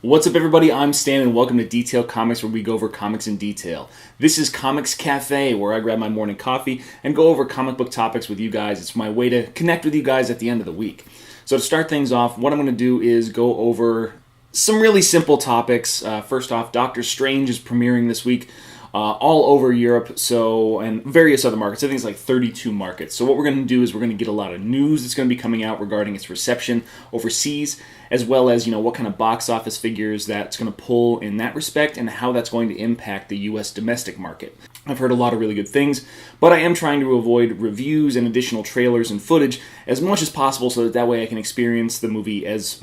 What's up, everybody? I'm Stan, and welcome to Detail Comics, where we go over comics in detail. This is Comics Cafe, where I grab my morning coffee and go over comic book topics with you guys. It's my way to connect with you guys at the end of the week. So to start things off, what I'm going to do is go over some really simple topics. First off, Doctor Strange is premiering this week all over Europe, and various other markets. I think it's like 32 markets. So what we're going to do is we're going to get a lot of news that's going to be coming out regarding its reception overseas, as well as, what kind of box office figures that's going to pull in that respect, and how that's going to impact the U.S. domestic market. I've heard a lot of really good things, but I am trying to avoid reviews and additional trailers and footage as much as possible, so that way I can experience the movie as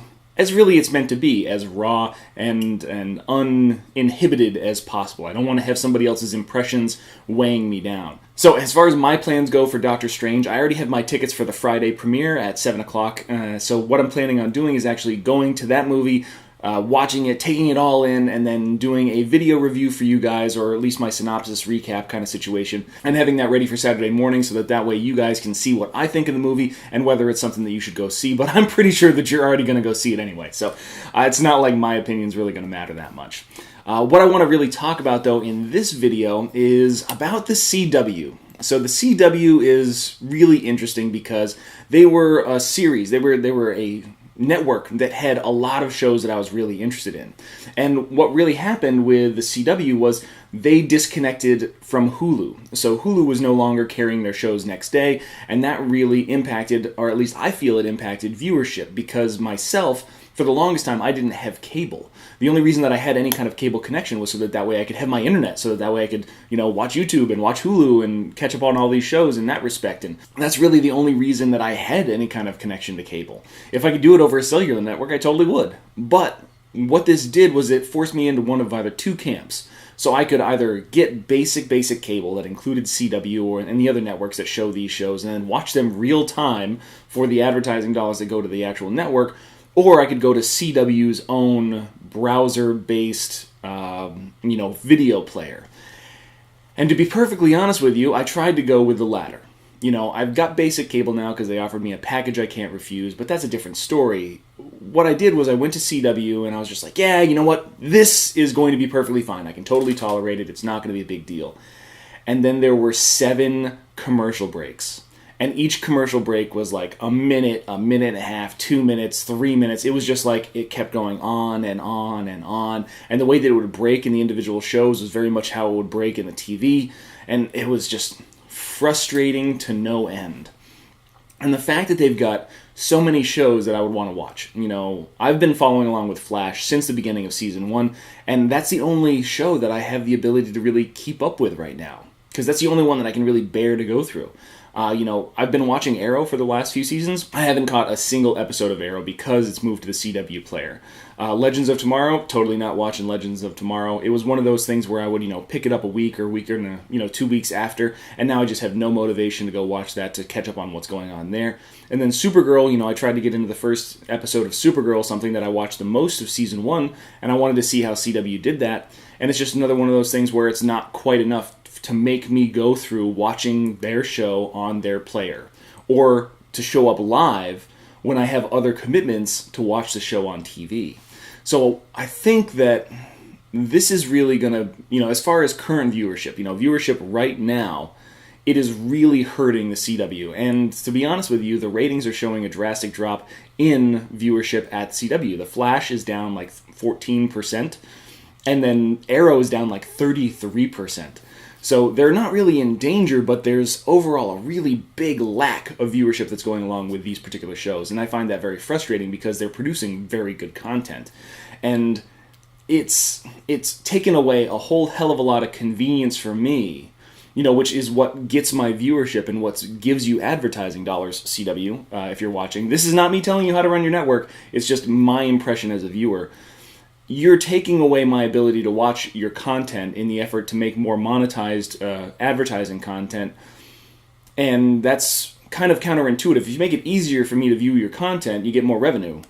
really it's meant to be, as raw and uninhibited as possible. I don't want to have somebody else's impressions weighing me down. So as far as my plans go for Doctor Strange, I already have my tickets for the Friday premiere at 7 o'clock. So what I'm planning on doing is actually going to that movie, watching it, taking it all in, and then doing a video review for you guys, or at least my synopsis recap kind of situation, and having that ready for Saturday morning so that way you guys can see what I think of the movie and whether it's something that you should go see. But I'm pretty sure that you're already going to go see it anyway, so it's not like my opinion's really going to matter that much. What I want to really talk about, though, in this video is about the CW. So the CW is really interesting because they were a series. They were a network that had a lot of shows that I was really interested in. And what really happened with the CW was they disconnected from HULU. So HULU was no longer carrying their shows next day, and that really impacted, or at least I feel it impacted, viewership, because myself, for the longest time, I didn't have cable. The only reason that I had any kind of cable connection was so that way I could have my internet, so that way I could, watch YouTube and watch Hulu and catch up on all these shows in that respect. And that's really the only reason that I had any kind of connection to cable. If I could do it over a cellular network, I totally would. But what this did was it forced me into one of either two camps. So I could either get basic cable that included CW or any other networks that show these shows, and then watch them real time for the advertising dollars that go to the actual network, or I could go to CW's own browser-based, video player. And to be perfectly honest with you, I tried to go with the latter. I've got basic cable now because they offered me a package I can't refuse, but that's a different story. What I did was I went to CW and I was just like, yeah, you know what? This is going to be perfectly fine. I can totally tolerate it. It's not going to be a big deal. And then there were 7 commercial breaks. And each commercial break was like a minute and a half, 2 minutes, 3 minutes. It was just like it kept going on and on and on. And the way that it would break in the individual shows was very much how it would break in the TV. And it was just frustrating to no end. And the fact that they've got so many shows that I would want to watch. I've been following along with Flash since the beginning of Season 1. And that's the only show that I have the ability to really keep up with right now, because that's the only one that I can really bear to go through. I've been watching Arrow for the last few seasons. I haven't caught a single episode of Arrow because it's moved to the CW player. Legends of Tomorrow, totally not watching Legends of Tomorrow. It was one of those things where I would, pick it up a week and 2 weeks after, and now I just have no motivation to go watch that to catch up on what's going on there. And then Supergirl, I tried to get into the first episode of Supergirl, something that I watched the most of Season 1, and I wanted to see how CW did that. And it's just another one of those things where it's not quite enough to make me go through watching their show on their player, or to show up live when I have other commitments to watch the show on TV. So I think that this is really going to, as far as current viewership, viewership right now, it is really hurting the CW. And to be honest with you, the ratings are showing a drastic drop in viewership at CW. The Flash is down like 14%, and then Arrow is down like 33%. So they're not really in danger, but there's overall a really big lack of viewership that's going along with these particular shows. And I find that very frustrating because they're producing very good content. And it's taken away a whole hell of a lot of convenience for me, which is what gets my viewership and what gives you advertising dollars, CW, if you're watching. This is not me telling you how to run your network. It's just my impression as a viewer. You're taking away my ability to watch your content in the effort to make more monetized advertising content, and that's kind of counterintuitive. If you make it easier for me to view your content, you get more revenue,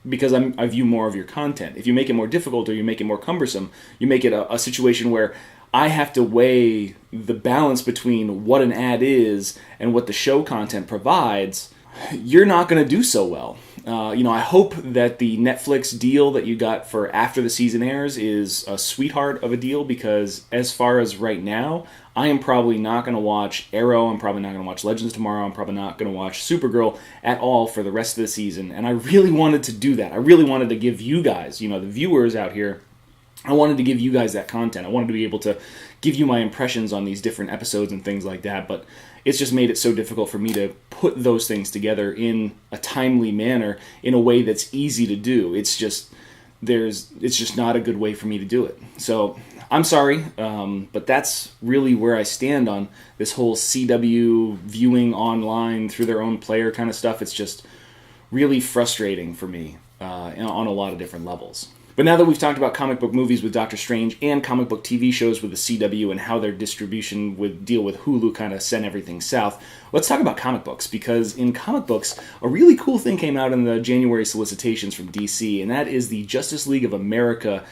because I view more of your content. If you make it more difficult or you make it more cumbersome, you make it a situation where I have to weigh the balance between what an ad is and what the show content provides. You're not going to do so well. I hope that the Netflix deal that you got for after the season airs is a sweetheart of a deal, because as far as right now, I am probably not going to watch Arrow, I'm probably not going to watch Legends tomorrow, I'm probably not going to watch Supergirl at all for the rest of the season, and I really wanted to do that. I really wanted to give you guys, the viewers out here, I wanted to give you guys that content. I wanted to be able to give you my impressions on these different episodes and things like that, but it's just made it so difficult for me to put those things together in a timely manner, in a way that's easy to do. It's just not a good way for me to do it. So I'm sorry, but that's really where I stand on this whole CW viewing online through their own player kind of stuff. It's just really frustrating for me on a lot of different levels. But now that we've talked about comic book movies with Doctor Strange and comic book TV shows with the CW and how their distribution would deal with Hulu kind of sent everything south, let's talk about comic books, because in comic books, a really cool thing came out in the January solicitations from DC, and that is the Justice League of America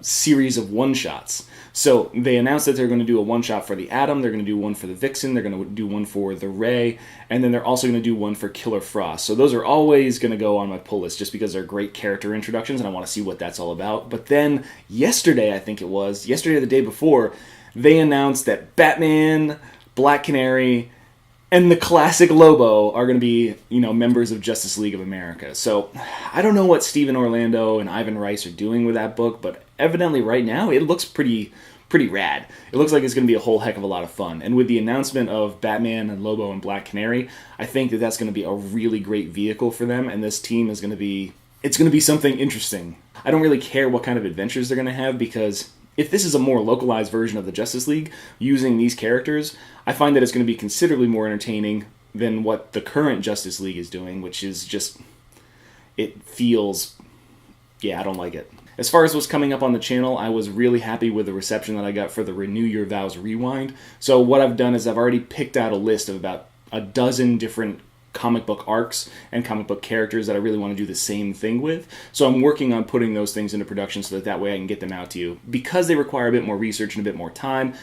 series of one-shots. So they announced that they're going to do a one-shot for the Atom, they're going to do one for the Vixen, they're going to do one for the Ray, and then they're also going to do one for Killer Frost. So those are always going to go on my pull list just because they're great character introductions and I want to see what that's all about. But then yesterday or the day before, they announced that Batman, Black Canary, and the classic Lobo are going to be, members of Justice League of America. So I don't know what Stephen Orlando and Ivan Reis are doing with that book, but evidently right now it looks pretty rad. It looks like it's going to be a whole heck of a lot of fun. And with the announcement of Batman and Lobo and Black Canary, I think that that's going to be a really great vehicle for them, and this team is going to be something interesting. I don't really care what kind of adventures they're going to have, because if this is a more localized version of the Justice League using these characters, I find that it's going to be considerably more entertaining than what the current Justice League is doing, which is just, it feels, I don't like it. As far as what's coming up on the channel, I was really happy with the reception that I got for the Renew Your Vows Rewind. So what I've done is I've already picked out a list of about a dozen different comic book arcs and comic book characters that I really want to do the same thing with. So I'm working on putting those things into production so that way I can get them out to you. Because they require a bit more research and a bit more time,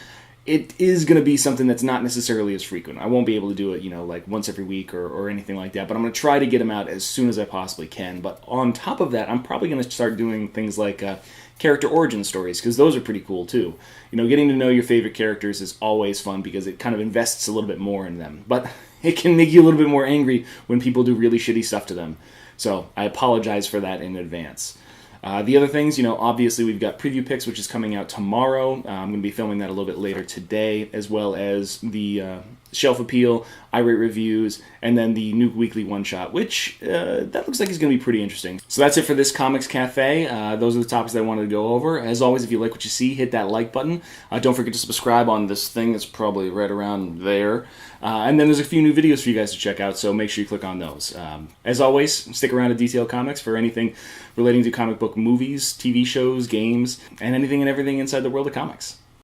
it is going to be something that's not necessarily as frequent. I won't be able to do it, like once every week or anything like that, but I'm going to try to get them out as soon as I possibly can. But on top of that, I'm probably going to start doing things like character origin stories, because those are pretty cool too. Getting to know your favorite characters is always fun because it kind of invests a little bit more in them. But it can make you a little bit more angry when people do really shitty stuff to them. So I apologize for that in advance. The other things, obviously we've got Preview Picks, which is coming out tomorrow. I'm going to be filming that a little bit later today, as well as the Shelf Appeal, iRate Reviews, and then the new weekly one-shot, which that looks like is going to be pretty interesting. So that's it for this Comics Cafe. Those are the topics that I wanted to go over. As always, if you like what you see, hit that like button. Don't forget to subscribe on this thing. It's probably right around there. And then there's a few new videos for you guys to check out, so make sure you click on those. As always, stick around to Detail Comics for anything relating to comic book movies, TV shows, games, and anything and everything inside the world of comics.